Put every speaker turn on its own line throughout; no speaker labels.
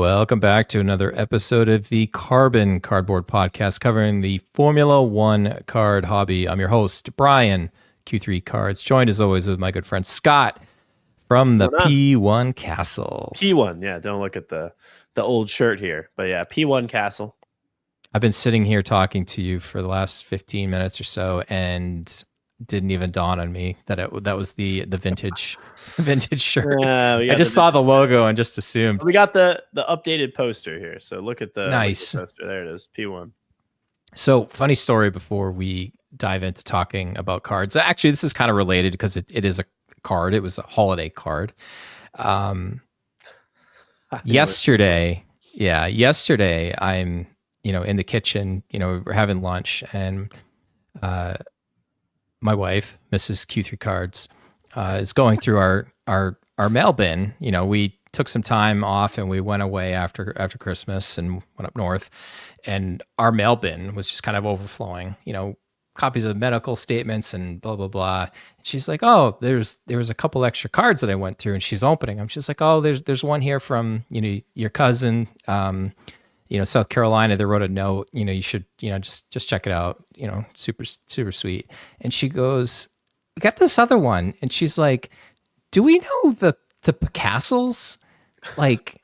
Welcome back to another episode of the Carbon Cardboard Podcast covering the Formula One card hobby. I'm your host, Bryan, Q3 Cards, joined as always with my good friend Scott from the P1 Castle.
P1, yeah, don't look at the old shirt here. But yeah, P1 Castle.
I've been sitting here talking to you for the last 15 minutes or so and didn't even dawn on me that that was the vintage shirt. I just saw the logo and just assumed.
We got the updated poster here. So look at the
nice
poster. There it is, P1.
So funny story before we dive into talking about cards. Actually, this is kind of related because it is a card. It was a holiday card. Yesterday I'm in the kitchen, we're having lunch, and my wife, Mrs. Q3 Cards, is going through our mail bin. We took some time off and we went away after Christmas and went up north, and our mail bin was just kind of overflowing, copies of medical statements and blah, blah, blah. And she's like, oh, there was a couple extra cards that I went through, and she's opening them. She's like, oh, there's one here from, your cousin, South Carolina. They wrote a note, you should, just check it out, super, super sweet. And she goes, we got this other one. And she's like, do we know the Picassels? Like,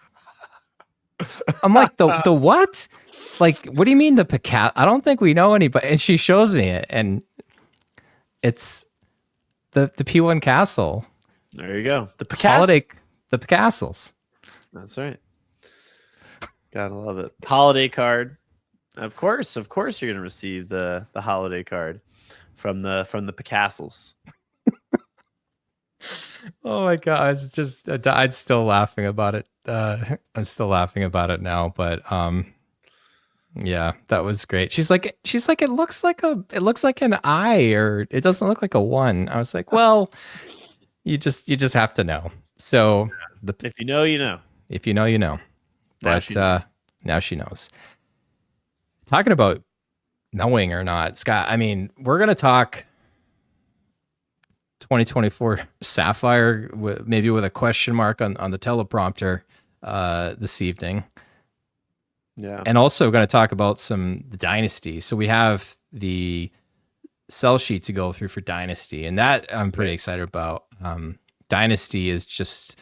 I'm like, the what? Like, what do you mean the Picasso? I don't think we know anybody. And she shows me it, and it's the P1 Castle.
There you go. The
Picassels.
That's right. Gotta love it. Holiday card. Of course you're gonna receive the holiday card from the Picassels.
Oh my god, I'm still laughing about it. I'm still laughing about it now, but yeah, that was great. She's like it looks like an I, or it doesn't look like a one. I was like, well, you just have to know. So
if you know, you know.
If you know, you know. But now she knows. Talking about knowing or not, Scott, I mean, we're going to talk 2024 Sapphire, maybe with a question mark on the teleprompter this evening.
Yeah.
And also going to talk about the Dynasty. So we have the sell sheet to go through for Dynasty, and that I'm pretty excited about. Dynasty is just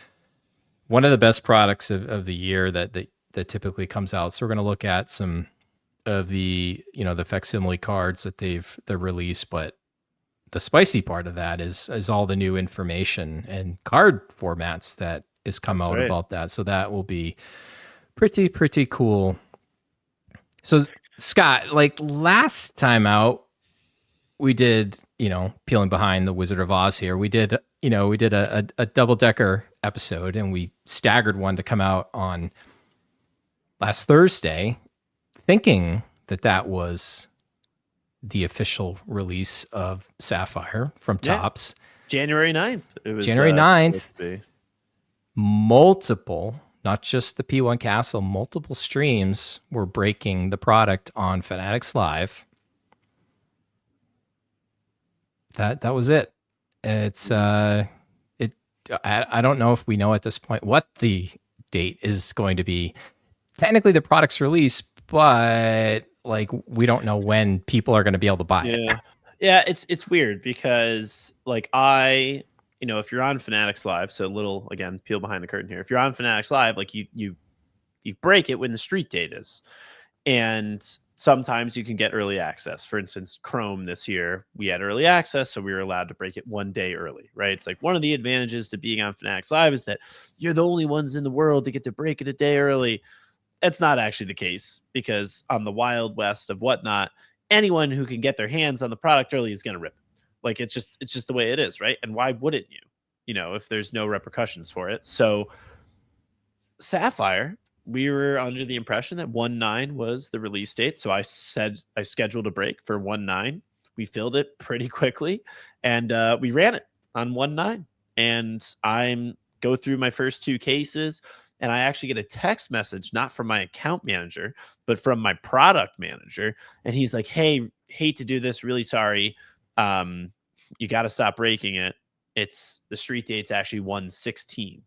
one of the best products of the year that typically comes out. So we're going to look at some of the facsimile cards that they've released, but the spicy part of that is all the new information and card formats that is come out about that. So that will be pretty cool. So Scott, like last time out, we did, peeling behind the Wizard of Oz here. We did a double-decker episode, and we staggered one to come out on last Thursday, thinking that was the official release of Sapphire from Topps.
January 9th. It was
January 9th. Multiple, not just the P1 Castle, multiple streams were breaking the product on Fanatics Live. That was it. It's I don't know if we know at this point what the date is going to be. Technically the product's released, but like we don't know when people are going to be able to buy it.
Yeah, it's weird because like if you're on Fanatics Live, so a little, again, peel behind the curtain here. If you're on Fanatics Live, like you break it when the street date is. And sometimes you can get early access. For instance, Chrome this year, we had early access, so we were allowed to break it one day early, right? It's like one of the advantages to being on Fanatics Live is that you're the only ones in the world that get to break it a day early. It's not actually the case, because on the Wild West of whatnot, anyone who can get their hands on the product early is going to rip it. Like it's just the way it is, right? And why wouldn't you? If there's no repercussions for it. So Sapphire, we were under the impression that 1/9 was the release date. So I said I scheduled a break for 1/9. We filled it pretty quickly, and we ran it on 1/9. And I'm go through my first two cases, and I actually get a text message, not from my account manager, but from my product manager. And he's like, hey, hate to do this. Really sorry. You got to stop breaking it. It's the street date's actually 1/16.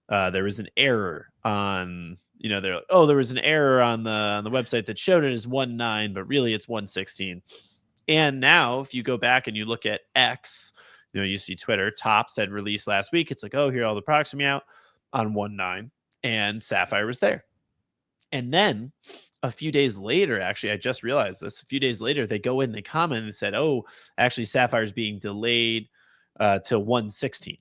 There was an error on they're like, oh, there was an error on the website that showed it as 1.9, but really it's 1.16. And now if you go back and you look at X, it used to be Twitter, Topps had released last week. It's like, oh, here are all the products coming out on 1.9, and Sapphire was there. And then a few days later, actually, I just realized this. A few days later, they go in, they comment and said, oh, actually, Sapphire is being delayed till 1.16.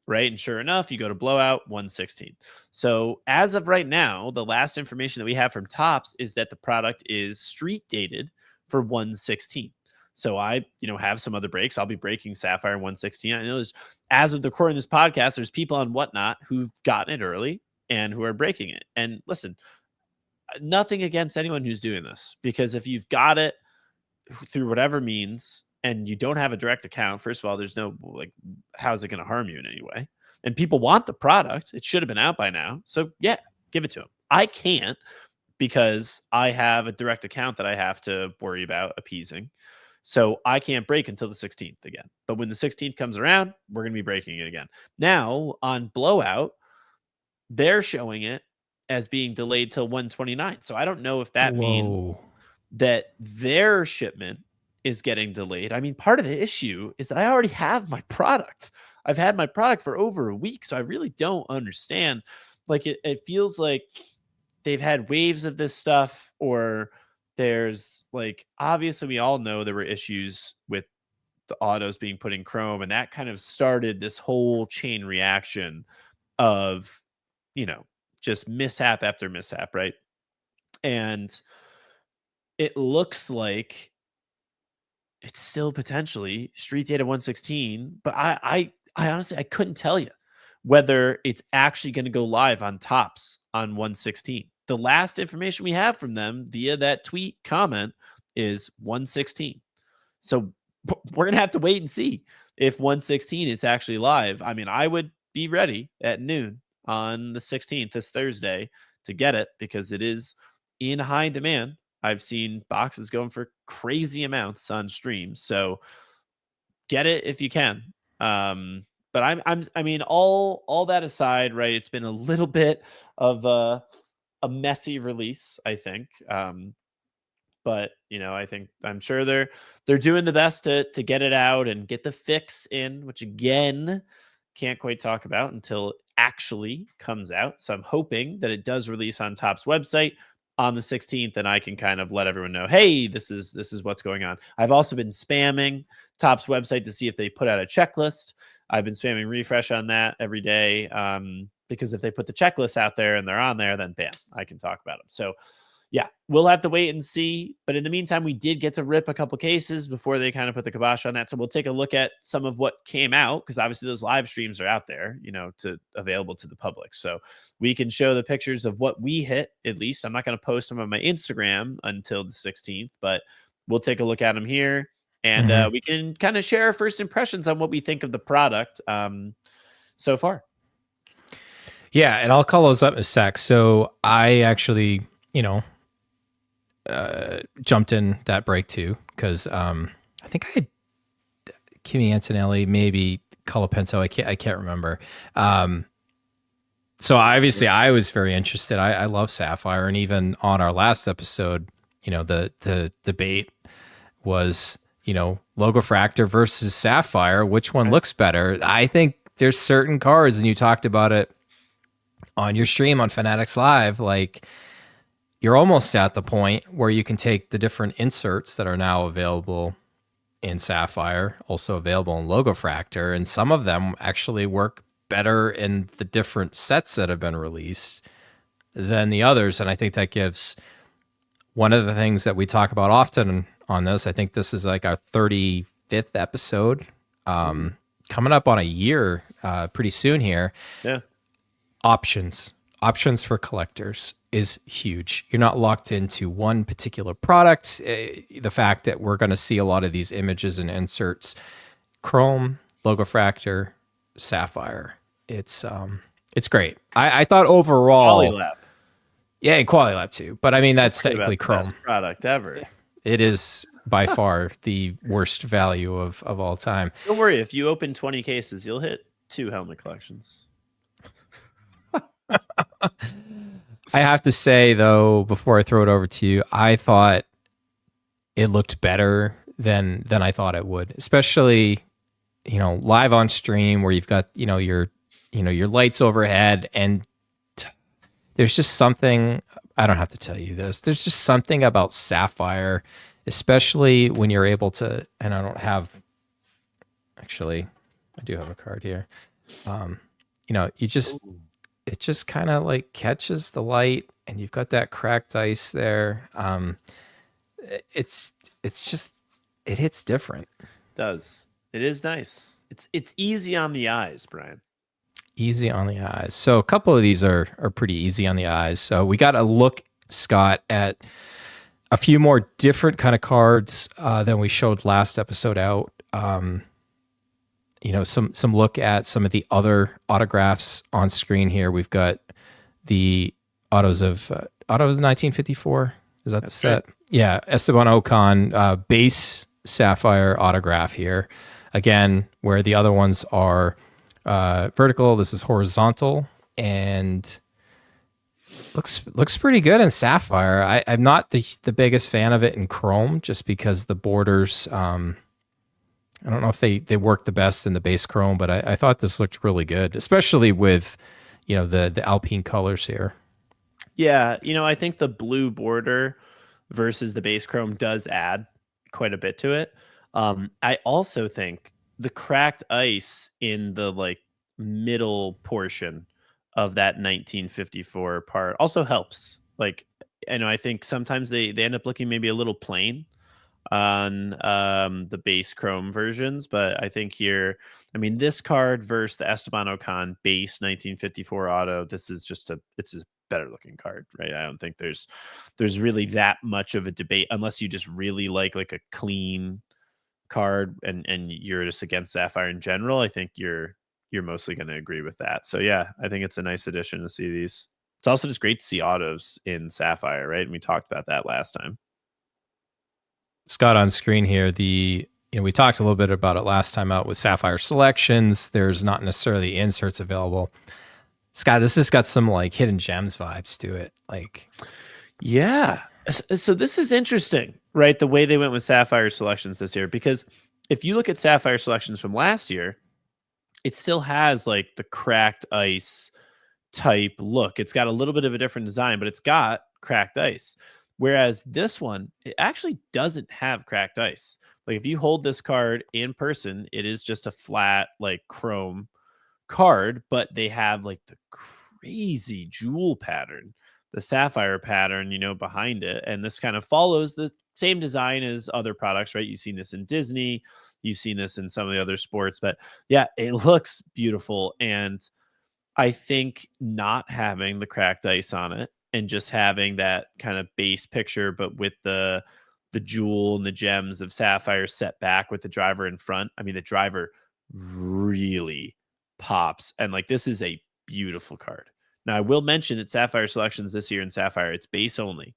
Right. And sure enough, you go to blowout 1.16. So as of right now, the last information that we have from Topps is that the product is street dated for 1.16. So I, have some other breaks. I'll be breaking Sapphire 1.16. I know as of the recording this podcast, there's people on Whatnot who've gotten it early and who are breaking it. And listen, nothing against anyone who's doing this, because if you've got it through whatever means and you don't have a direct account, first of all, there's no, like, how's it going to harm you in any way? And people want the product. It should have been out by now. So yeah, give it to them. I can't, because I have a direct account that I have to worry about appeasing. So I can't break until the 16th again. But when the 16th comes around, we're going to be breaking it again. Now on blowout, they're showing it as being delayed till 129. So I don't know if that means that their shipment is getting delayed. I mean, part of the issue is that I already have my product. I've had my product for over a week. So I really don't understand. Like, it feels like they've had waves of this stuff, or there's, like, obviously we all know there were issues with the autos being put in Chrome, and that kind of started this whole chain reaction of, just mishap after mishap, right? And it looks like it's still potentially street data 1.16, but I honestly, I couldn't tell you whether it's actually going to go live on Topps on 1.16. The last information we have from them via that tweet comment is 1.16. So we're going to have to wait and see if 1.16 it's actually live. I mean, I would be ready at noon on the 16th, this Thursday, to get it, because it is in high demand. I've seen boxes going for crazy amounts on stream. So get it if you can. But I mean, all that aside, right? It's been a little bit of a messy release, I think. But I'm sure they're doing the best to get it out and get the fix in, which again, can't quite talk about until it actually comes out. So I'm hoping that it does release on Topps website on the 16th, and I can kind of let everyone know, hey, this is what's going on. I've also been spamming Topps website to see if they put out a checklist. I've been spamming refresh on that every day, because if they put the checklist out there and they're on there, then bam, I can talk about them. So yeah, we'll have to wait and see. But in the meantime, we did get to rip a couple cases before they kind of put the kibosh on that. So we'll take a look at some of what came out, because obviously those live streams are out there, to available to the public. So we can show the pictures of what we hit, at least. I'm not going to post them on my Instagram until the 16th, but we'll take a look at them here. And we can kind of share our first impressions on what we think of the product so far.
Yeah, and I'll call those up in a sec. So I actually, jumped in that break too, because I think I had Kimi Antonelli, maybe Colapinto. I can't remember. So obviously I was very interested. I love Sapphire, and even on our last episode, the debate was, Logofractor versus Sapphire. Which one looks better? I think there's certain cards, and you talked about it on your stream on Fanatics Live, like, you're almost at the point where you can take the different inserts that are now available in Sapphire, also available in Logofractor, and some of them actually work better in the different sets that have been released than the others. And I think that gives one of the things that we talk about often on this. I think this is like our 35th episode, coming up on a year pretty soon here.
Yeah.
Options for collectors is huge. You're not locked into one particular product. The fact that we're going to see a lot of these images and inserts, Chrome, Logofractor, Sapphire, it's great. I thought overall,
Polylab.
Yeah, and Quality Lab too. But I mean, that's technically Chrome.
Best product ever.
It is by far the worst value of all time.
Don't worry, if you open 20 cases, you'll hit 2 helmet collections.
I have to say though, before I throw it over to you, I thought it looked better than I thought it would, especially live on stream where you've got your lights overhead, and there's just something. I don't have to tell you this. There's just something about Sapphire, especially when you're able to. And I don't have. Actually, I do have a card here. Um, you just it just kind of like catches the light, and you've got that cracked ice there. It's just it hits different.
Does. It is nice. It's easy on the eyes, Brian.
Easy on the eyes. So a couple of these are pretty easy on the eyes. So we got a look, Scott, at a few more different kind of cards than we showed last episode out. Some look at some of the other autographs on screen here. We've got the autos of 1954. Is that the set? Right. Yeah, Esteban Ocon base Sapphire autograph here. Again, where the other ones are vertical, this is horizontal, and looks pretty good in Sapphire. I'm not the biggest fan of it in Chrome, just because the borders. I don't know if they work the best in the base Chrome, but I thought this looked really good, especially with the Alpine colors here.
Yeah, I think the blue border versus the base Chrome does add quite a bit to it. I also think the cracked ice in the middle portion of that 1954 part also helps. I think sometimes they end up looking maybe a little plain on the base Chrome versions, but I think here, this card versus the Esteban Ocon base 1954 auto, it's a better looking card, right? I don't think there's really that much of a debate unless you just really like a clean card and you're just against Sapphire in general. I think you're mostly going to agree with that. So yeah, I think it's a nice addition to see these. It's also just great to see autos in Sapphire, right? And we talked about that last time.
Scott, on screen here, we talked a little bit about it last time out with Sapphire selections. There's not necessarily inserts available. Scott, this has got some hidden gems vibes to it.
Yeah. So this is interesting, right? The way they went with Sapphire selections this year, because if you look at Sapphire selections from last year, it still has the cracked ice type look. It's got a little bit of a different design, but it's got cracked ice. Whereas this one, it actually doesn't have cracked ice. If you hold this card in person, it is just a flat chrome card, but they have the crazy jewel pattern, the sapphire pattern, behind it. And this kind of follows the same design as other products, right? You've seen this in Disney, you've seen this in some of the other sports, but yeah, it looks beautiful. And I think not having the cracked ice on it and just having that kind of base picture, but with the jewel and the gems of Sapphire set back with the driver in front. The driver really pops. And this is a beautiful card. Now, I will mention that Sapphire selections this year in Sapphire, it's base only.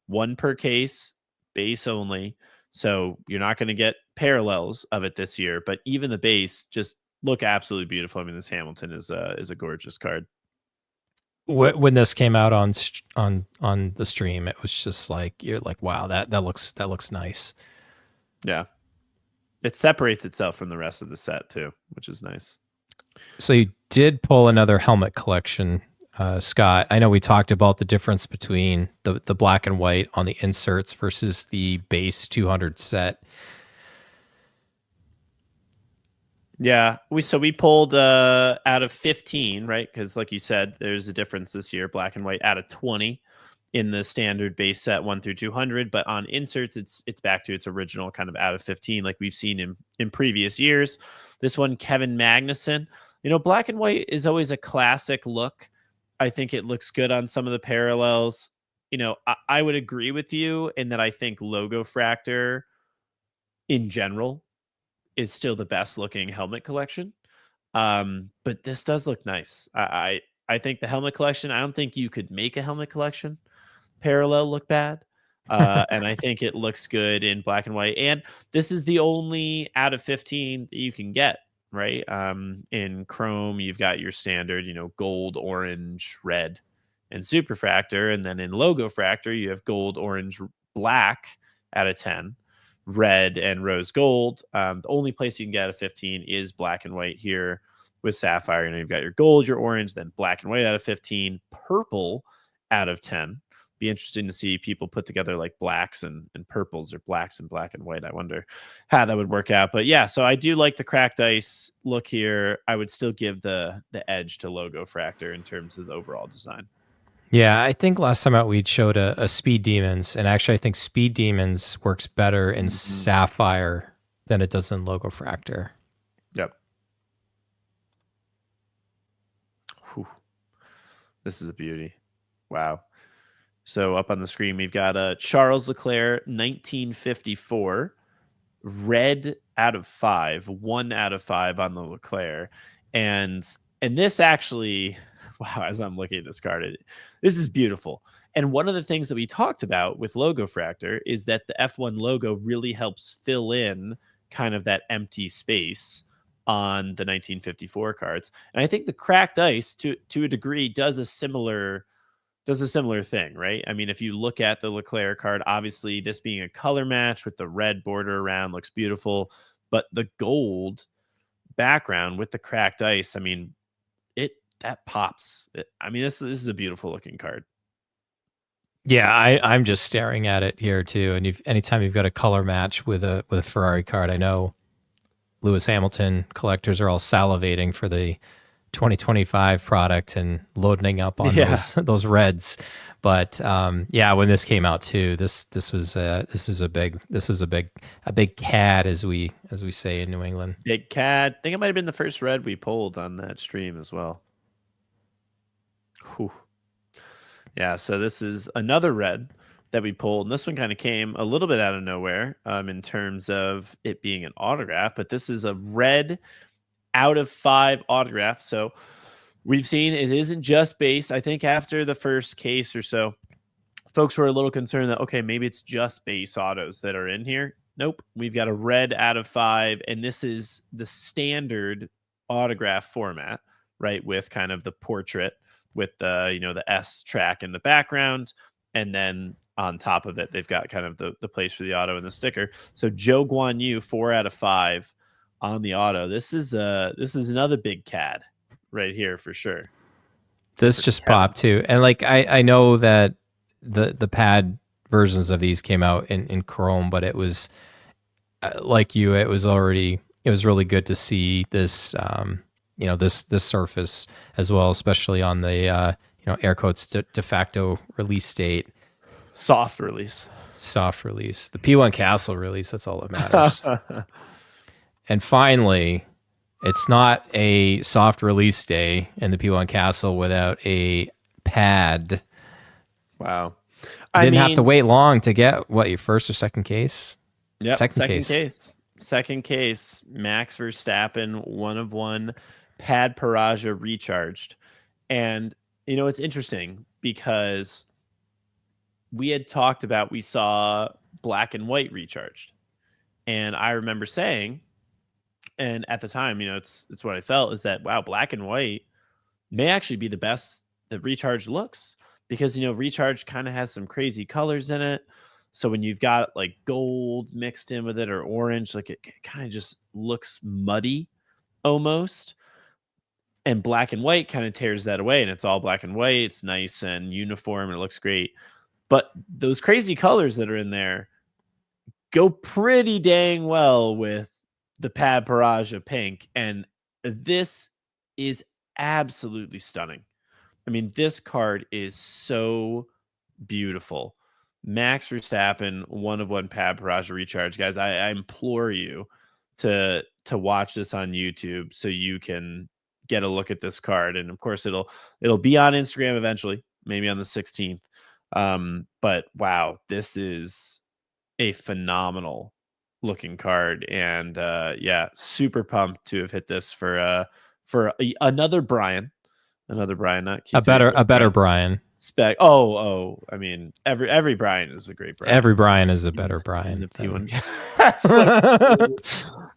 One per case, base only. So you're not going to get parallels of it this year, but even the base just look absolutely beautiful. This Hamilton is a gorgeous card.
When this came out on the stream, it was just you're wow, that looks nice.
Yeah, it separates itself from the rest of the set too, which is nice.
So you did pull another helmet collection, Scott. I know we talked about the difference between the black and white on the inserts versus the base 200 set.
Yeah, we pulled out of 15, right? Because like you said, there's a difference this year, black and white out of 20 in the standard base set 1 through 200. But on inserts, it's back to its original kind of out of 15, like we've seen in previous years. This one, Kevin Magnussen. Black and white is always a classic look. I think it looks good on some of the parallels. I would agree with you in that I think Logo Fractor in general is still the best looking helmet collection. But this does look nice. I think the helmet collection, I don't think you could make a helmet collection parallel look bad. And I think it looks good in black and white. And this is the only out of 15 that you can get, right? In Chrome, you've got your standard, gold, orange, red and superfractor. And then in logo fractor, you have gold, orange, black out of 10, red, and rose gold. The only place you can get out of 15 is black and white here with Sapphire. You've got your gold, your orange, then black and white out of 15, purple out of 10. Be interesting to see people put together like blacks and purples, or blacks and black and white. I wonder how that would work out. But yeah, so I do like the cracked ice look here. I would still give the edge to logo fractor in terms of the overall design.
Yeah, I think last time out we showed a Speed Demons, and actually I think Speed Demons works better in Sapphire than it does in logo fractor.
Yep. Whew. This is a beauty. Wow. So up on the screen, we've got a Charles Leclerc 1954, red out of 5, 1 out of 5 on the Leclerc. And this actually, wow, as I'm looking at this card, this is beautiful. And one of the things that we talked about with logo fractor is that the F1 logo really helps fill in kind of that empty space on the 1954 cards. And I think the cracked ice to a degree does a similar thing, right? I mean, if you look at the Leclerc card, obviously this being a color match with the red border around looks beautiful, but the gold background with the cracked ice, I mean, that pops. This is a beautiful looking card.
Yeah, I'm just staring at it here too. And anytime you've got a color match with a Ferrari card, I know Lewis Hamilton collectors are all salivating for the 2025 product and loading up on those reds. But when this came out too, this was a big cad, as we say in New England.
Big cad. I think it might have been the first red we pulled on that stream as well. Whew. Yeah, so this is another red that we pulled, and this one kind of came a little bit out of nowhere in terms of it being an autograph, but this is a red out of 5 autograph. So we've seen it isn't just base. I think after the first case or so, folks were a little concerned that, okay, maybe it's just base autos that are in here. Nope. We've got a red out of 5, and this is the standard autograph format, right? With kind of the portrait with the S track in the background, and then on top of it, they've got kind of the place for the auto and the sticker. So Joe Guan Yu, 4 out of 5 on the auto. This is another big cad right here for sure.
This just popped too, and like I know that the pad versions of these came out in Chrome, but it was like you, it was really good to see this this surface as well, especially on the air quotes de facto release date.
Soft release.
The P1 Castle release, that's all that matters. And finally, it's not a soft release day in the P1 Castle without a pad.
Wow.
You didn't have to wait long to get your first or second case?
Yep, second case. Second case, Max Verstappen, 1 of 1, pad Paraja recharged. And it's interesting because we had talked about, we saw black and white recharged. And I remember saying, and at the time, it's what I felt, is that, wow, black and white may actually be the best that recharge looks, because, recharge kind of has some crazy colors in it. So when you've got like gold mixed in with it, or orange, like it kind of just looks muddy almost. And black and white kind of tears that away, and it's all black and white. It's nice and uniform, and it looks great. But those crazy colors that are in there go pretty dang well with the pad Paraja pink. And this is absolutely stunning. I mean, this card is so beautiful. Max Verstappen, 1 of 1 pad Paraja recharge. Guys, I implore you to watch this on YouTube so you can get a look at this card. And of course, it'll be on Instagram eventually, maybe on the 16th. But wow, this is a phenomenal looking card, and super pumped to have hit this for another Bryan, not Q3,
a better Bryan.
Spec. I mean, every Bryan is a great Bryan.
Every Bryan is a better Bryan.
The P1.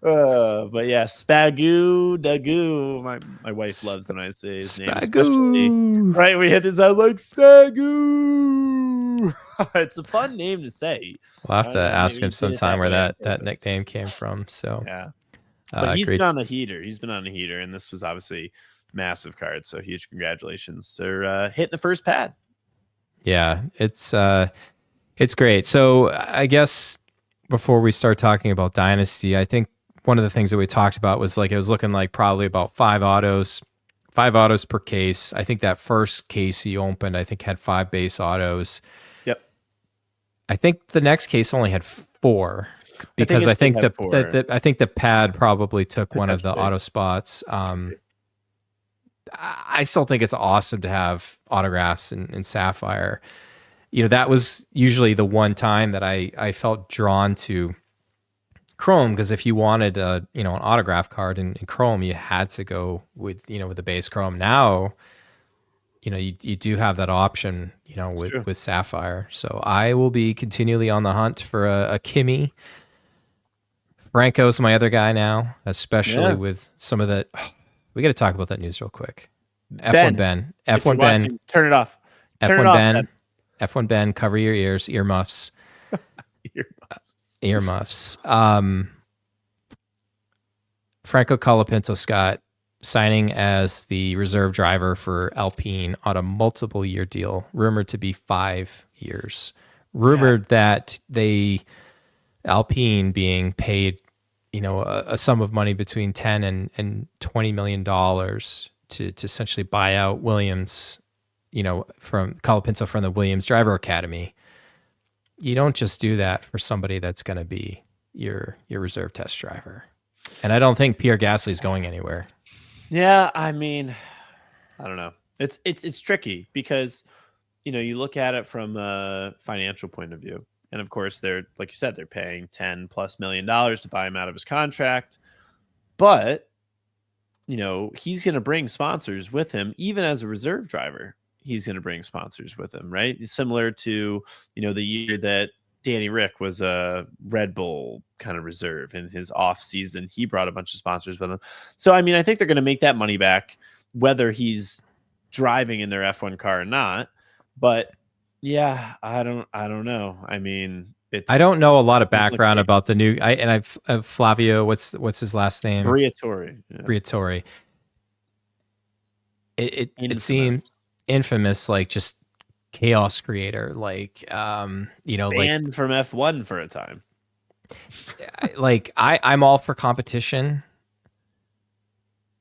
But yeah, Spagoo Dagoo. My wife loves when I say his name, especially
Spagoo.
right. We hit this out like Spagoo. It's a fun name to say.
We'll have
I
to
don't know.
ask
Maybe
him
he did it
sometime
that
where
way on
that
purpose.
nickname came from. So
Yeah, but he's
great.
been on the heater. He's been on the heater, and this was obviously massive card. So huge congratulations. They're hitting the first pad.
Yeah, it's great. So I guess before we start talking about Dynasty, I think one of the things that we talked about was like it was looking like probably about five autos per case. I think that first case he opened, I think had 5 base autos.
Yep.
I think the next case only had 4 because I think I think the pad probably took one of the auto spots. I still think it's awesome to have autographs in Sapphire. That was usually the one time that I felt drawn to Chrome, because if you wanted an autograph card in Chrome, you had to go with the base Chrome. Now, you do have that option, with Sapphire. So I will be continually on the hunt for a Kimmy. Franco's my other guy now, especially with some of the. We got to talk about that news real quick. F1 Ben. F1 Ben.
Turn it off.
F1 Ben. F1 Ben, cover your ears, earmuffs. Earmuffs. Franco Colapinto, Scott, signing as the reserve driver for Alpine on a multiple year deal, rumored to be 5 years. Rumored that Alpine being paid, a sum of money between 10 and $20 million to essentially buy out Williams, from Colapinto from the Williams Driver Academy. You don't just do that for somebody that's going to be your reserve test driver. And I don't think Pierre Gasly's going anywhere.
Yeah, I mean, I don't know. It's tricky because, you look at it from a financial point of view. And of course, they're, like you said, they're paying $10+ million to buy him out of his contract. But, he's going to bring sponsors with him, even as a reserve driver. He's going to bring sponsors with him, right? Similar to, the year that Danny Rick was a Red Bull kind of reserve in his off season. He brought a bunch of sponsors with him. So, I mean, I think they're going to make that money back, whether he's driving in their F1 car or not. But yeah, I don't know. I mean,
I don't know a lot of background about the new. I've Flavio. What's his last name?
Briatore. Yeah.
Briatore. It seems infamous, like just chaos creator, like
banned
like
from F1 for a time.
Like I'm all for competition.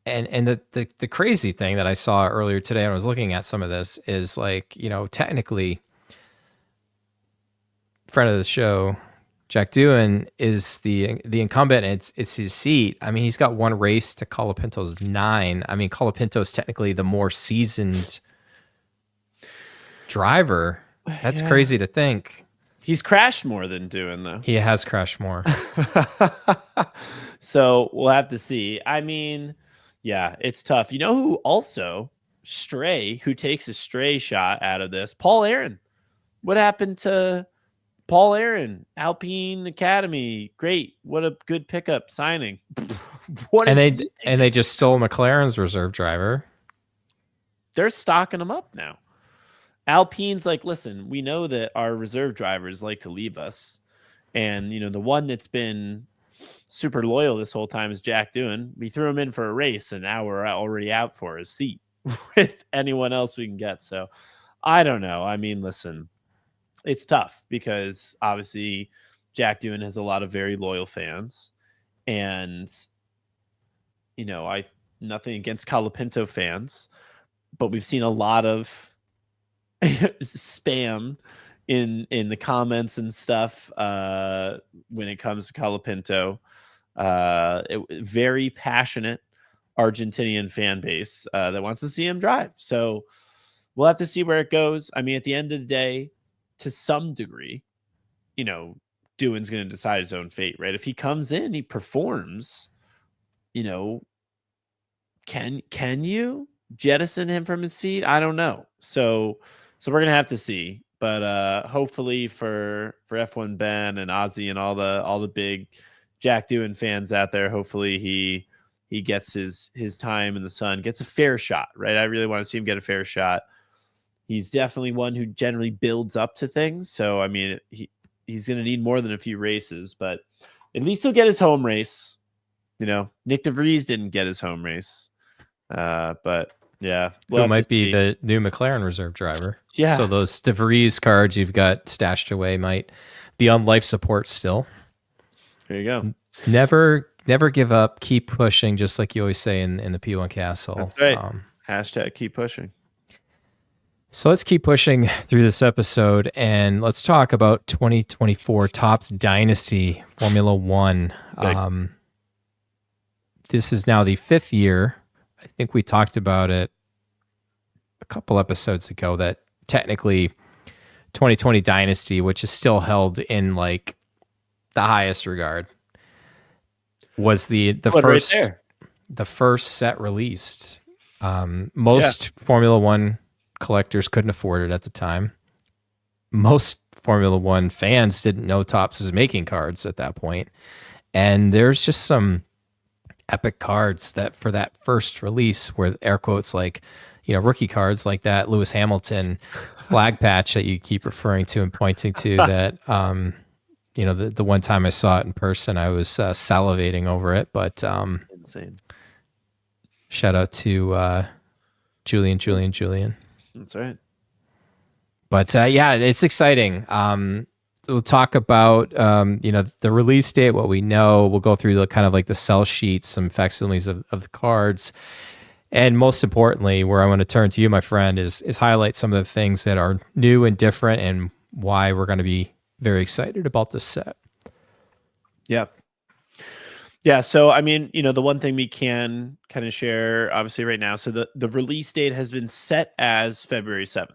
And the crazy thing that I saw earlier today, when I was looking at some of this, is like, technically, friend of the show, Jack Doohan, is the incumbent. And it's his seat. I mean, he's got 1 race to Colapinto's 9. I mean, Colapinto is technically the more seasoned driver. That's crazy to think.
He's crashed more than Doohan, though.
He has crashed more.
So we'll have to see. I mean, yeah, it's tough. You know who also who takes a stray shot out of this? Paul Aaron. What happened to Paul Aaron? Alpine Academy. Great. What a good pickup signing.
They just stole McLaren's reserve driver.
They're stocking him up now. Alpine's like, listen, we know that our reserve drivers like to leave us. And, the one that's been super loyal this whole time is Jack Doohan. We threw him in for a race, and now we're already out for his seat with anyone else we can get. So I don't know. I mean, listen, it's tough because obviously Jack Doohan has a lot of very loyal fans. And, nothing against Colapinto fans, but we've seen a lot of spam in the comments and stuff when it comes to Colapinto. Very passionate Argentinian fan base that wants to see him drive. So we'll have to see where it goes. I mean, at the end of the day, to some degree, Doohan's going to decide his own fate, right? If he comes in, he performs, can you jettison him from his seat? I don't know. So we're gonna have to see. But hopefully for F1 Ben and Ozzy and all the big Jack Doohan fans out there, hopefully he gets his time in the sun, gets a fair shot, right? I really want to see him get a fair shot. He's definitely one who generally builds up to things. So, I mean, he's going to need more than a few races, but at least he'll get his home race. You know, Nick DeVries didn't get his home race. But yeah.
Who might be the new McLaren reserve driver.
Yeah.
So those DeVries cards you've got stashed away might be on life support still.
There you go.
Never give up. Keep pushing, just like you always say in the P1 Castle.
That's right. Hashtag keep pushing.
So let's keep pushing through this episode, and let's talk about 2024 Topps Dynasty Formula One. This is now the 5th year. I think we talked about it a couple episodes ago that technically 2020 Dynasty, which is still held in like the highest regard, was the first
right
the first set released. Most Formula One collectors couldn't afford it at the time. Most Formula One fans didn't know Topps was making cards at that point. And there's just some epic cards that for that first release where air quotes like, you know, rookie cards like that Lewis Hamilton flag patch that you keep referring to and pointing to that, you know, the one time I saw it in person, I was salivating over it, but
insane.
Shout out to Julian.
That's right.
But yeah, it's exciting. We'll talk about you know, the release date, what we know. We'll go through the kind of like the sell sheets, some facsimiles of the cards, and most importantly, where I want to turn to you, my friend, is highlight some of the things that are new and different, and why we're going to be very excited about this set.
Yeah. Yeah. So, I mean, you know, the one thing we can kind of share, obviously, right now, so the release date has been set as February 7th.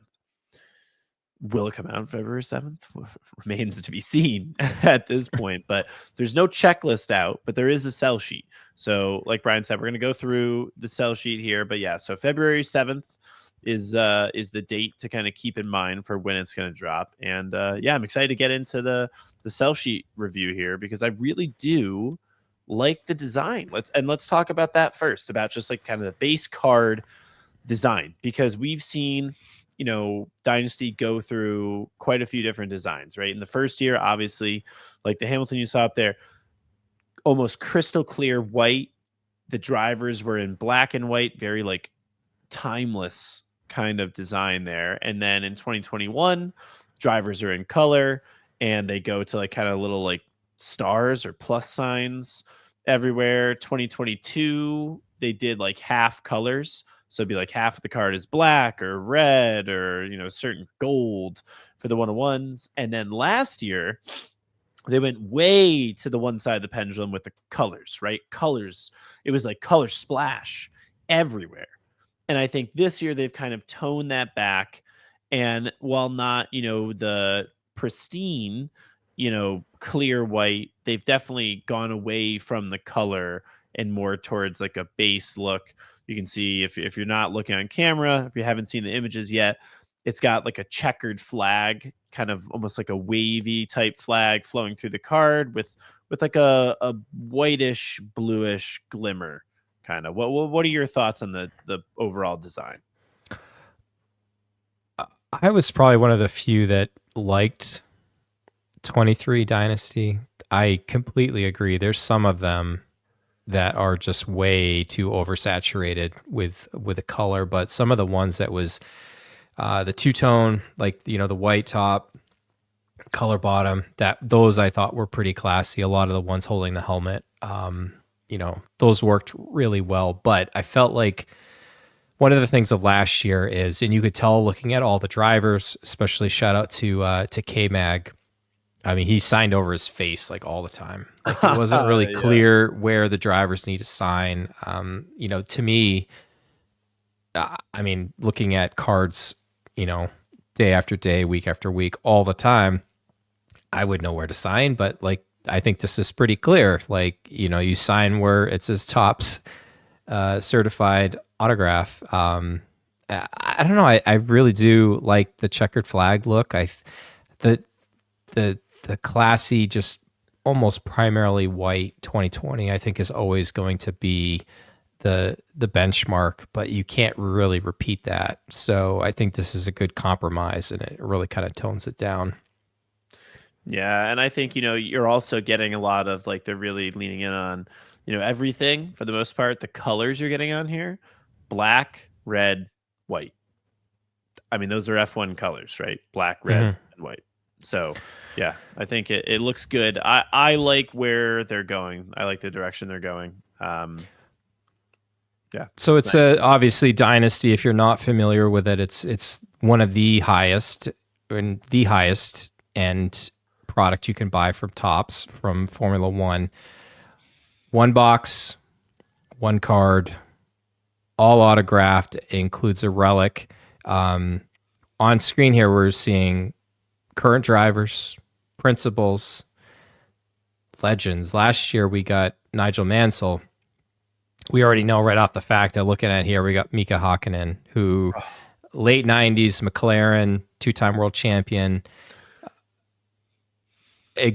Will it come out on February 7th? Remains to be seen at this point, but there's no checklist out, but there is a sell sheet. So like Bryan said, we're going to go through the sell sheet here, but yeah, so February 7th is the date to kind of keep in mind for when it's going to drop. And yeah, I'm excited to get into the sell sheet review here because I really do like the design. Let's talk about that first, about just like kind of the base card design, because we've seen, you know, Dynasty go through quite a few different designs, right? In the first year, obviously, like the Hamilton you saw up there, almost crystal clear white. The drivers were in black and white, very like timeless kind of design there. And then in 2021, drivers are in color and they go to like kind of little like stars or plus signs everywhere. 2022, they did like half colors. So it'd be like half of the card is black or red or, you know, certain gold for the 101s. And then last year, they went way to the one side of the pendulum with the colors, right? Colors. It was like color splash everywhere. And I think this year they've kind of toned that back. And while not, you know, the pristine, you know, clear white, they've definitely gone away from the color and more towards like a base look. You can see if you're not looking on camera, if you haven't seen the images yet, it's got like a checkered flag, kind of almost like a wavy type flag flowing through the card with like a whitish, bluish glimmer kind of. What are your thoughts on the overall design?
I was probably one of the few that liked 23 Dynasty. I completely agree. There's some of them that are just way too oversaturated with the color, but some of the ones that was the two-tone, like, you know, the white top, color bottom, that those I thought were pretty classy. A lot of the ones holding the helmet, you know, those worked really well. But I felt like one of the things of last year is, and you could tell looking at all the drivers, especially shout out to K-Mag. I mean, he signed over his face like all the time. Like, it wasn't really clear where the drivers need to sign. You know, to me, I mean, looking at cards, you know, day after day, week after week, all the time, I would know where to sign. But like, I think this is pretty clear. Like, you know, you sign where it says Topps certified autograph. I don't know. I really do like the checkered flag look. The classy, just almost primarily white 2020, I think is always going to be the benchmark, but you can't really repeat that. So I think this is a good compromise, and it really kind of tones it down.
Yeah, and I think, you're also getting a lot of like they're really leaning in on, everything for the most part. The colors you're getting on here, black, red, white. I mean, those are F1 colors, right? Black, red, and white. So, yeah, I think it looks good. I like where they're going. I like the direction they're going. Yeah.
So it's
nice.
obviously Dynasty. If you're not familiar with it, it's one of the highest end product you can buy from Topps from Formula One. One box, one card, all autographed. It includes a relic. On screen here, we're seeing current drivers, principals, legends. Last year, we got Nigel Mansell. We already know right off the fact that looking at here, we got Mika Hakkinen, who late 90s McLaren, two-time world champion.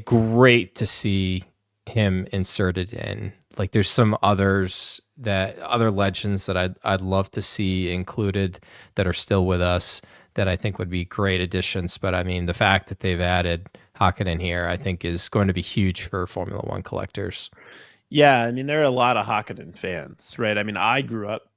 Great to see him inserted in. Like there's some other legends that I'd love to see included that are still with us that I think would be great additions. But I mean, the fact that they've added Hakkinen here, I think is going to be huge for Formula One collectors.
Yeah, I mean, there are a lot of Hakkinen fans, right? I mean, I grew up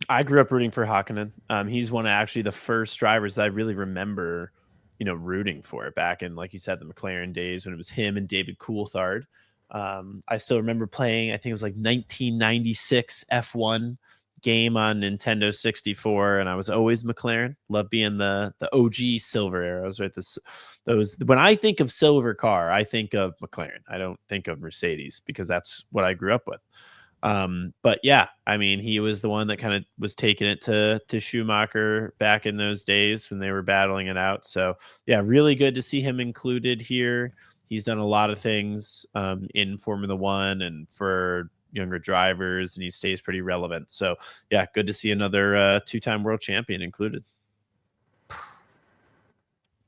rooting for Hakkinen. He's one of actually the first drivers I really remember, rooting for back in, like you said, the McLaren days when it was him and David Coulthard. I still remember playing, I think it was like 1996 F1 game on Nintendo 64, and I was always McLaren. Love being the OG silver arrows, right? Those when I think of silver car, I think of McLaren. I don't think of Mercedes because that's what I grew up with. But yeah, I mean, he was the one that kind of was taking it to Schumacher back in those days when they were battling it out. So yeah, really good to see him included here. He's done a lot of things in Formula One and for younger drivers, and he stays pretty relevant. So yeah, good to see another two-time world champion included.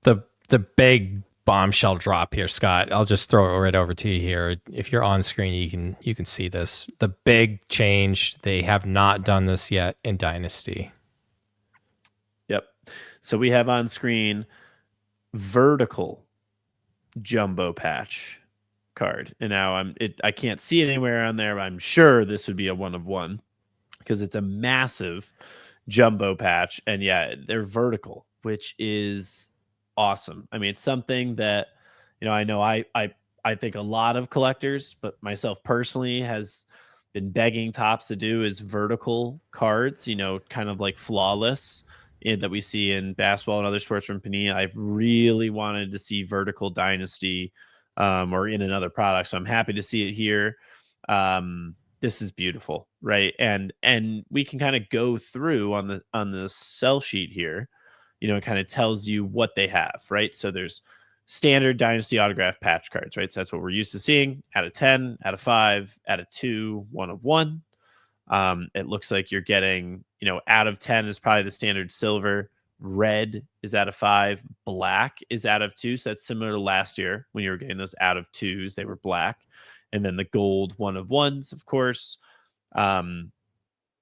The big bombshell drop here, Scott. I'll just throw it right over to you here. If you're on screen, you can see this. The big change. They have not done this yet in Dynasty.
Yep. So we have on screen vertical jumbo patch card, and now I can't see it anywhere on there, but I'm sure this would be a 1/1 because it's a massive jumbo patch, and yeah, they're vertical, which is awesome. I mean, it's something that I know I think a lot of collectors, but myself personally, has been begging Topps to do is vertical cards, kind of like flawless that we see in basketball and other sports from Panini. I've really wanted to see vertical Dynasty or in another product, so I'm happy to see it here. This is beautiful, right? And we can kind of go through on the sell sheet here. It kind of tells you what they have, right? So there's standard Dynasty autograph patch cards, right? So that's what we're used to seeing. Out of 10, out of 5, out of 2, 1/1. It looks like you're getting, out of 10 is probably the standard silver. Red is out of 5. Black is out of 2. So that's similar to last year when you were getting those out of 2s. They were black. And then the gold 1/1s, of course.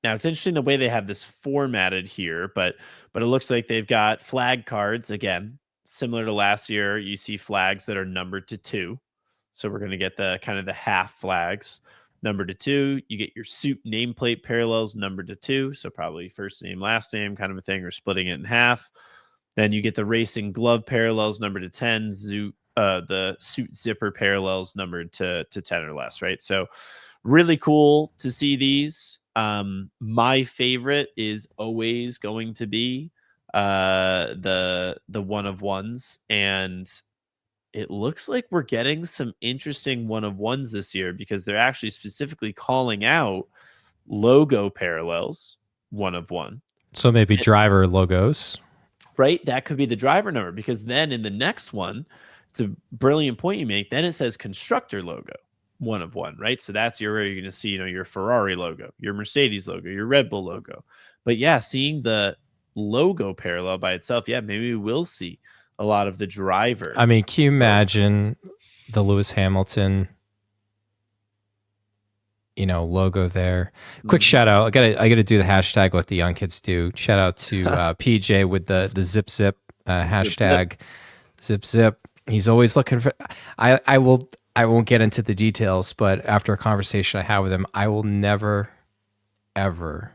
Now it's interesting the way they have this formatted here, but it looks like they've got flag cards again, similar to last year. You see flags that are numbered to 2, so we're going to get the kind of the half flags numbered to 2. You get your suit nameplate parallels numbered to 2, so probably first name, last name kind of a thing, or splitting it in half. Then you get the racing glove parallels numbered to 10, the suit zipper parallels numbered to 10 or less, right? So really cool to see these. My favorite is always going to be the 1/1s, and it looks like we're getting some interesting 1/1s this year because they're actually specifically calling out logo parallels 1/1.
So maybe driver logos.
Right? That could be the driver number, because then in the next one, it's a brilliant point you make. Then it says constructor logo 1/1, right? So that's where you're going to see, your Ferrari logo, your Mercedes logo, your Red Bull logo. But yeah, seeing the logo parallel by itself, yeah, maybe we will see a lot of the driver.
I mean, can you imagine the Lewis Hamilton, logo there. Quick shout out. I gotta do the hashtag what the young kids do. Shout out to PJ with the zip hashtag zip. He's always looking for. I won't get into the details, but after a conversation I have with him, I will never, ever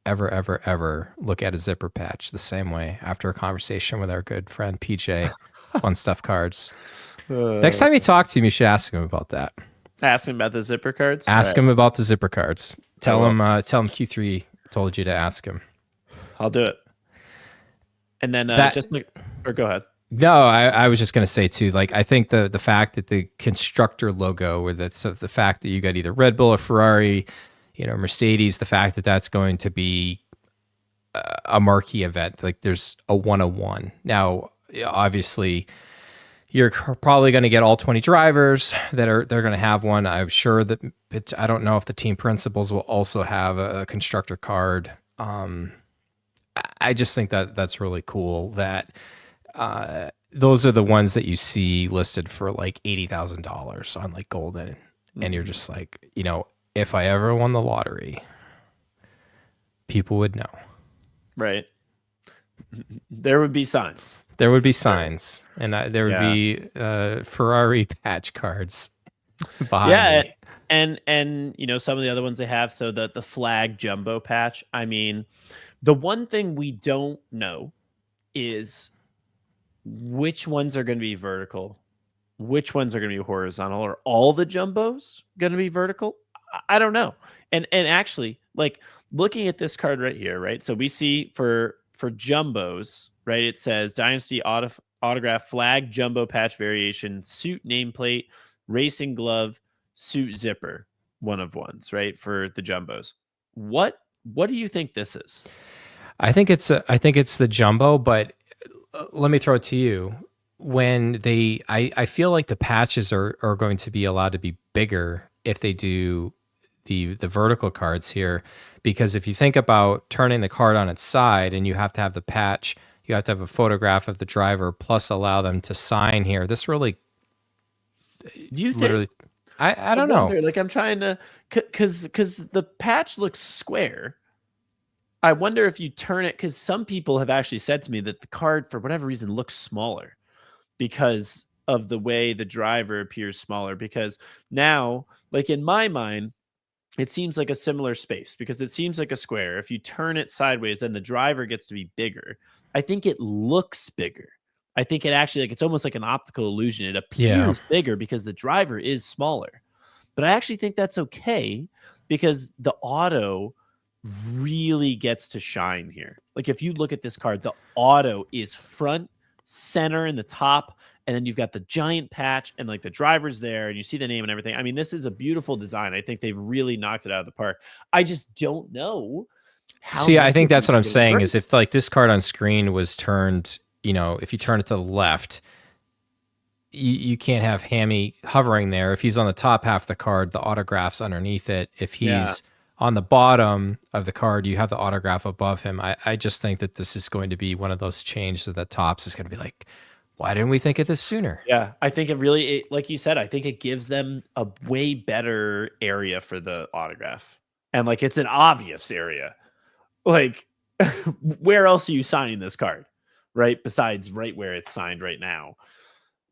look at a zipper patch the same way after a conversation with our good friend PJ. Fun Stuff Cards. Next time you talk to him, you should ask him about that.
Ask him about the zipper cards.
Ask him about the zipper cards. Tell him Q3 told you to ask him.
I'll do it. And then or go ahead.
No, I was just going to say too, like, I think the fact that the constructor logo, or the fact that you got either Red Bull or Ferrari, Mercedes, the fact that that's going to be a marquee event, like there's a 101. Now, obviously, you're probably going to get all 20 drivers they're going to have one. I'm sure that I don't know if the team principals will also have a constructor card. I just think that that's really cool that those are the ones that you see listed for like $80,000 on like Golden. And you're just like, if I ever won the lottery, people would know.
Right. There would be signs.
There would be signs, and there would be Ferrari patch cards behind me.
And some of the other ones they have. So the flag jumbo patch. I mean, the one thing we don't know is which ones are going to be vertical, which ones are going to be horizontal. Are all the jumbos going to be vertical? I don't know. And actually, like looking at this card right here, right? So we see for jumbos, right? It says Dynasty autograph flag jumbo patch variation suit nameplate racing glove suit zipper, one of ones, right? For the jumbos. What do you think this is?
I think it's the jumbo, but let me throw it to you. When I feel like the patches are going to be allowed to be bigger if they do the vertical cards here, because if you think about turning the card on its side and you have to have the patch, you have to have a photograph of the driver plus allow them to sign here. This really,
do you
literally, think, I don't know.
Like I'm trying to, because the patch looks square. I wonder if you turn it, because some people have actually said to me that the card, for whatever reason, looks smaller because of the way the driver appears smaller. Because now, like in my mind, it seems like a similar space because it seems like a square. If you turn it sideways, then the driver gets to be bigger. I think it looks bigger. I think it actually, like, it's almost like an optical illusion. It appears bigger because the driver is smaller. But I actually think that's okay because the auto really gets to shine here. Like if you look at this card, the auto is front, center, in the top, and then you've got the giant patch and like the driver's there and you see the name and everything. I mean, this is a beautiful design. I think they've really knocked it out of the park. I just don't know how.
See, I think that's what I'm saying is if like this card on screen was turned, if you turn it to the left, you can't have Hammy hovering there. If he's on the top half of the card, the autograph's underneath it. If he's on the bottom of the card, you have the autograph above him. I just think that this is going to be one of those changes that Topps is going to be like, why didn't we think of this sooner?
Yeah, I think it really, like you said, I think it gives them a way better area for the autograph. And like, it's an obvious area. Like, where else are you signing this card? Right? Besides right where it's signed right now.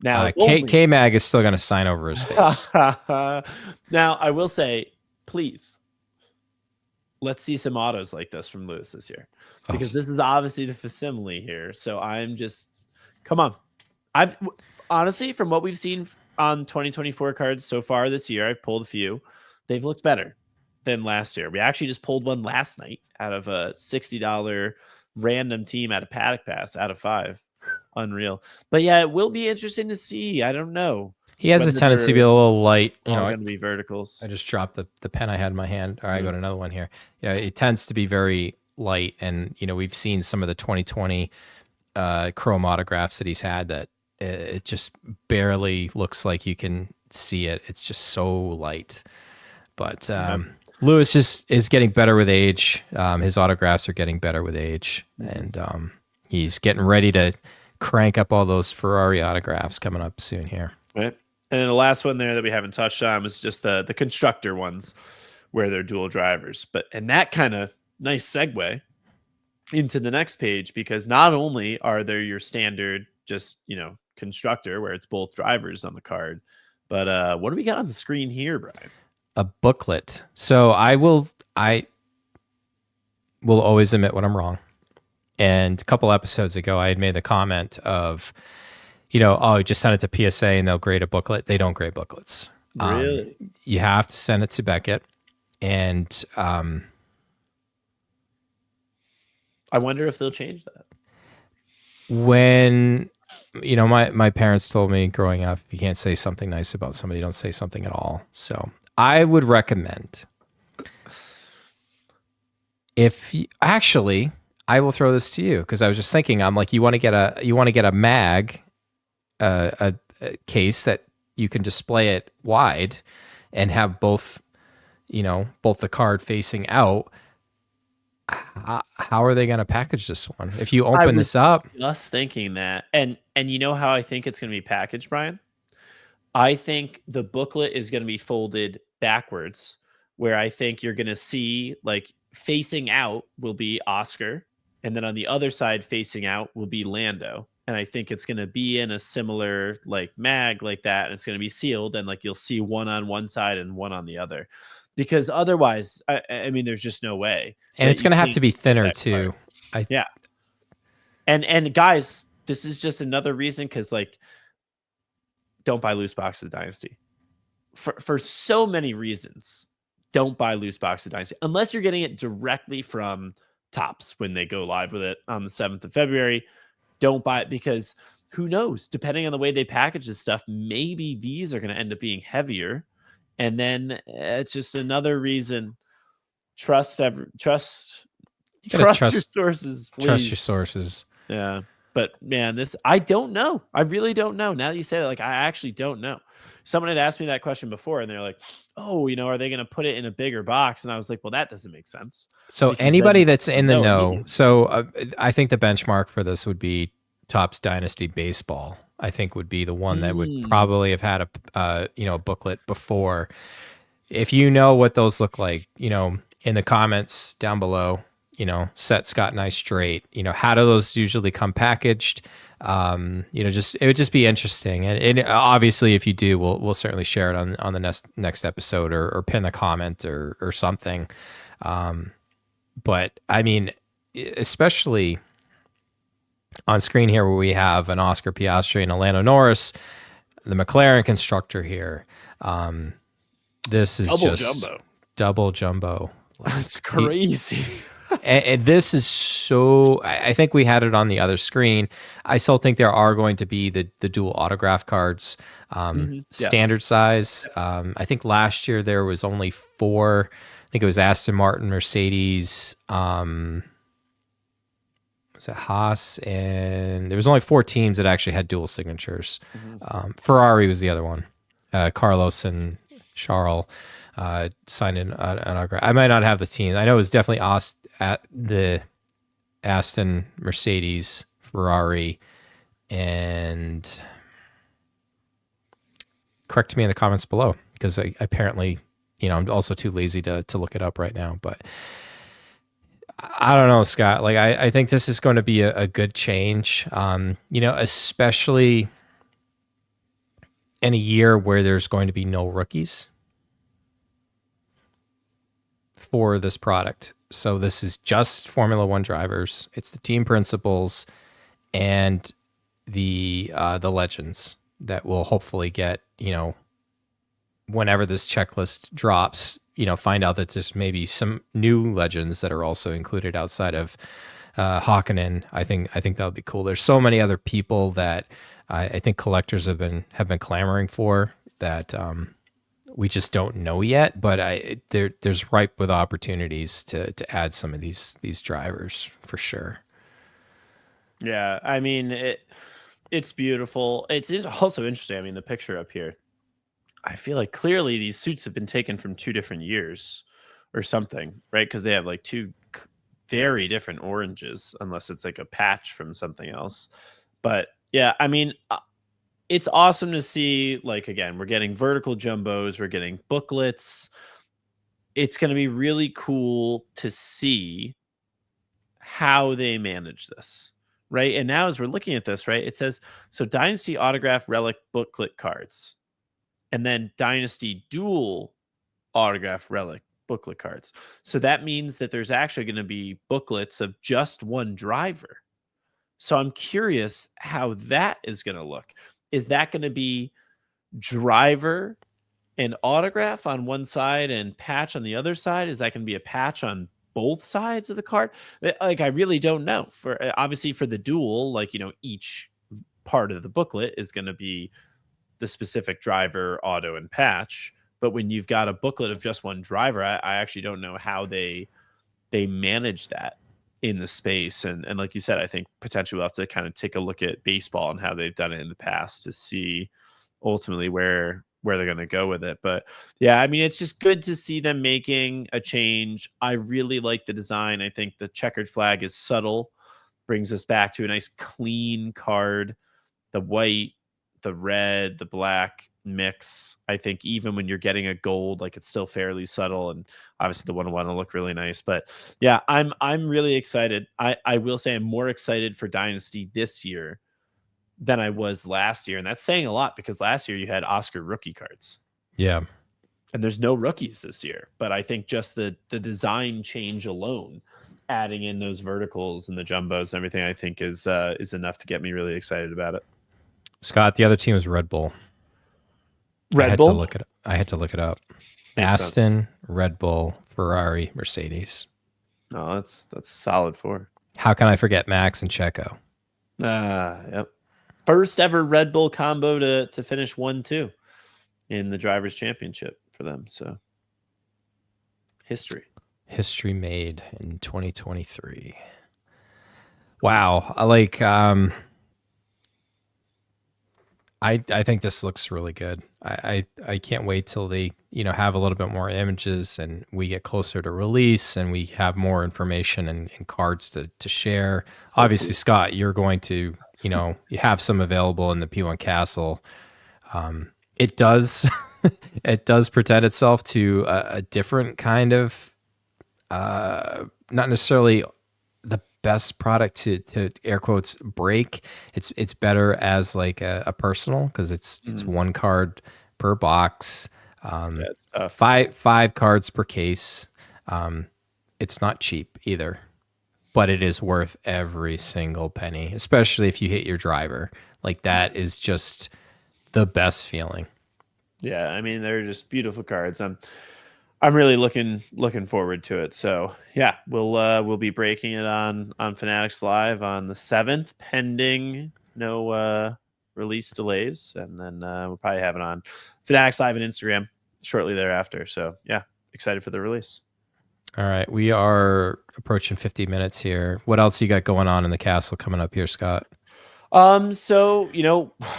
Now,
K-Mag is still going to sign over his face.
Now, I will say, please, let's see some autos like this from Lewis this year. Because this is obviously the facsimile here. So I'm just, come on. I've honestly, from what we've seen on 2024 cards so far this year, I've pulled a few. They've looked better than last year. We actually just pulled one last night out of a $60 random team at a Paddock Pass out of 5. Unreal. But yeah, it will be interesting to see. I don't know.
He has a tendency to be a little light.
Going to be verticals.
I just dropped the pen I had in my hand. All right, I got another one here. It tends to be very light. And, we've seen some of the 2020 chrome autographs that he's had that it just barely looks like you can see it. It's just so light. But Lewis is getting better with age. His autographs are getting better with age. And he's getting ready to crank up all those Ferrari autographs coming up soon here.
Right. And then the last one there that we haven't touched on was just the constructor ones where they're dual drivers. And that kind of nice segue into the next page, because not only are there your standard just, constructor where it's both drivers on the card, but what do we got on the screen here, Brian?
A booklet. So I will always admit when I'm wrong. And a couple episodes ago, I had made the comment of, just send it to PSA and they'll grade a booklet. They don't grade booklets.
Really?
You have to send it to Beckett. And
I wonder if they'll change that.
When, my parents told me growing up, if you can't say something nice about somebody, don't say something at all. So I would recommend, I will throw this to you because I was just thinking, I'm like, you want to get a mag, a case that you can display it wide and have both the card facing out. How are they going to package this one? If you open this up,
just thinking that, and you know how I think it's going to be packaged, Brian? I think the booklet is going to be folded backwards, where I think you're going to see like facing out will be Oscar, and then on the other side facing out will be Lando. And I think it's going to be in a similar like mag like that, and it's going to be sealed, and like you'll see one on one side and one on the other. Because otherwise, I mean, there's just no way.
And it's going to have to be thinner too.
Yeah. And guys, this is just another reason, because like, don't buy loose boxes Dynasty. For so many reasons, don't buy loose boxes Dynasty unless you're getting it directly from Topps when they go live with it on the 7th of February. Don't buy it, because who knows? Depending on the way they package this stuff, maybe these are going to end up being heavier. And then it's just another reason. Trust your sources. Please.
Trust your sources.
Yeah. But man, I don't know. I really don't know. Now that you say it, like, I actually don't know. Someone had asked me that question before, and they're like, oh, are they going to put it in a bigger box? And I was like, well, that doesn't make sense.
So anybody that's in the know, so I think the benchmark for this would be Topps Dynasty Baseball. I think would be the one that would probably have had a booklet before. If you know what those look like, in the comments down below, set Scott and I straight. How do those usually come packaged? It would just be interesting. And obviously, if you do, we'll certainly share it on the next episode or pin a comment or something. But I mean, especially on screen here where we have an Oscar Piastri and a Lando Norris, the McLaren constructor here. This is double jumbo.
That's crazy.
And this is so, I think we had it on the other screen. I still think there are going to be the dual autograph cards, standard size. I think last year there was only 4. I think it was Aston Martin, Mercedes, was it Haas, and there was only 4 teams that actually had dual signatures. Ferrari was the other one. Carlos and Charles signed an autograph. I might not have the team. I know it was definitely the Aston, Mercedes, Ferrari, and correct me in the comments below, because apparently, I'm also too lazy to look it up right now. But I don't know, Scott. Like I think this is going to be a good change. Especially in a year where there's going to be no rookies for this product. So this is just Formula One drivers. It's the team principals and the legends that will hopefully get, whenever this checklist drops, find out that there's maybe some new legends that are also included outside of Hakkinen. I think that would be cool. There's so many other people that I think collectors have been clamoring for that we just don't know yet. But there's ripe with opportunities to add some of these drivers for sure.
Yeah, I mean it's beautiful. It's also interesting. I mean, the picture up here, I feel like clearly these suits have been taken from 2 different years or something, right? Because they have like 2 very different oranges, unless it's like a patch from something else. But yeah, I mean, it's awesome to see, like, again, we're getting vertical jumbos, we're getting booklets. It's going to be really cool to see how they manage this, right? And now as we're looking at this, right, it says, so Dynasty Autograph Relic booklet cards, and then Dynasty Dual Autograph Relic booklet cards. So that means that there's actually going to be booklets of just one driver. So I'm curious how that is going to look. Is that going to be driver and autograph on one side and patch on the other side? Is that going to be a patch on both sides of the card? Like, I really don't know. For obviously for the dual, like, each part of the booklet is going to be the specific driver, auto, and patch. But when you've got a booklet of just one driver, I actually don't know how they manage that in the space. And like you said, I think potentially we'll have to kind of take a look at baseball and how they've done it in the past to see ultimately where they're going to go with it. But yeah, I mean, it's just good to see them making a change. I really like the design. I think the checkered flag is subtle, brings us back to a nice clean card. The white, the red, the black mix. I think even when you're getting a gold, like, it's still fairly subtle, and obviously the 101 will look really nice. But yeah, I'm really excited. I will say I'm more excited for Dynasty this year than I was last year, and that's saying a lot because last year you had Oscar rookie cards.
Yeah.
And there's no rookies this year. But I think just the design change alone, adding in those verticals and the jumbos and everything, I think is enough to get me really excited about it.
Scott, the other team is Red Bull. I had to look it up. Aston, Red Bull, Ferrari, Mercedes.
Oh, that's solid four.
How can I forget Max and Checo?
Yep. First ever Red Bull combo to finish 1-2 in the Drivers' Championship for them. So history
made in 2023. Wow. I think this looks really good. I can't wait till they, have a little bit more images and we get closer to release and we have more information and cards to share. Obviously, Scott, you're going to, you have some available in the P1 Castle. It does it does present itself to a different kind of not necessarily the best product to air quotes break. It's better as like a personal because it's one card per box.
it's tough.
Five cards per case. It's not cheap either, but it is worth every single penny, especially if you hit your driver. Like, that is just the best feeling.
Yeah, I mean, they're just beautiful cards. I'm really looking forward to it. So yeah, we'll be breaking it on Fanatics Live on the 7th, pending no release delays, and then we'll probably have it on Fanatics Live and Instagram shortly thereafter. So yeah, excited for the release.
All right, we are approaching 50 minutes here. What else you got going on in the castle coming up here, Scott?
So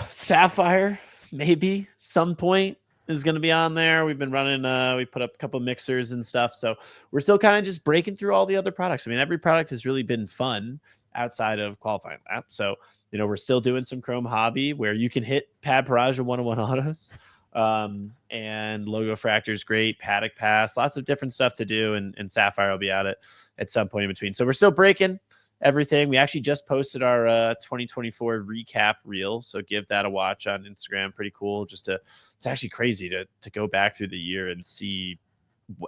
Sapphire maybe some point is going to be on there. We've been running, we put up a couple mixers and stuff. So we're still kind of just breaking through all the other products. I mean, every product has really been fun outside of qualifying lap. So, we're still doing some Chrome Hobby where you can hit Pad Paraja 101 autos. And Logo Fractor is great. Paddock Pass, lots of different stuff to do. And Sapphire will be at it at some point in between. So we're still breaking everything. We actually just posted our 2024 recap reel, so give that a watch on Instagram. Pretty cool. It's actually crazy to go back through the year and see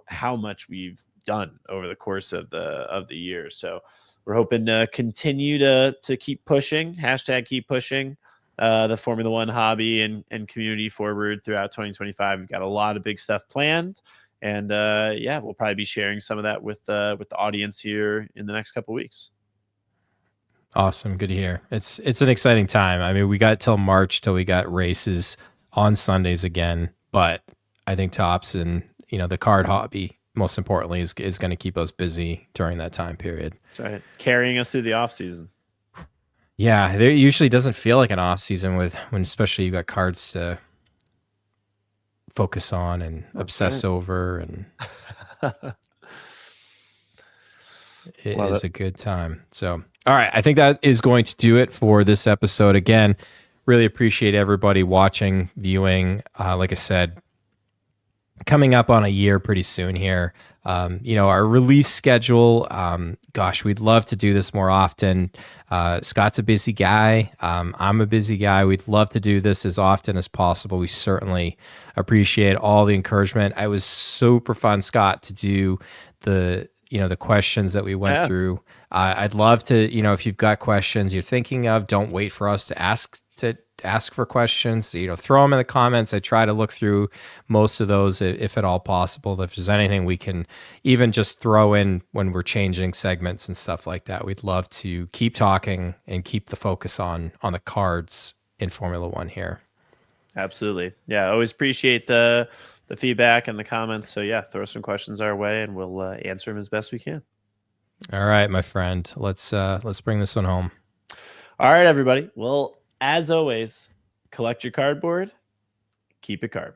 how much we've done over the course of the year. So we're hoping to continue to keep pushing. # keep pushing the Formula One hobby and community forward throughout 2025. We've got a lot of big stuff planned. And we'll probably be sharing some of that with the audience here in the next couple of weeks.
Awesome. Good to hear. It's an exciting time. I mean, we got till March till we got races on Sundays again, but I think Topps and, the card hobby, most importantly, is going to keep us busy during that time period.
That's right. Carrying us through the off season.
Yeah. There usually doesn't feel like an off season when especially you got cards to focus on and obsess over, and it is a good time. So, all right, I think that is going to do it for this episode. Again, really appreciate everybody watching, viewing. Like I said, coming up on a year pretty soon here. Our release schedule, gosh, we'd love to do this more often. Scott's a busy guy. I'm a busy guy. We'd love to do this as often as possible. We certainly appreciate all the encouragement. It was super fun, Scott, to do the questions that we went through. I'd love to, if you've got questions you're thinking of, don't wait for us to ask for questions. Throw them in the comments. I try to look through most of those if at all possible. If there's anything we can even just throw in when we're changing segments and stuff like that, we'd love to keep talking and keep the focus on the cards in Formula One here.
Absolutely. Yeah, always appreciate the feedback and the comments. So yeah, throw some questions our way and we'll answer them as best we can.
All right, my friend. Let's bring this one home.
All right, everybody. Well, as always, collect your cardboard, keep it carbon.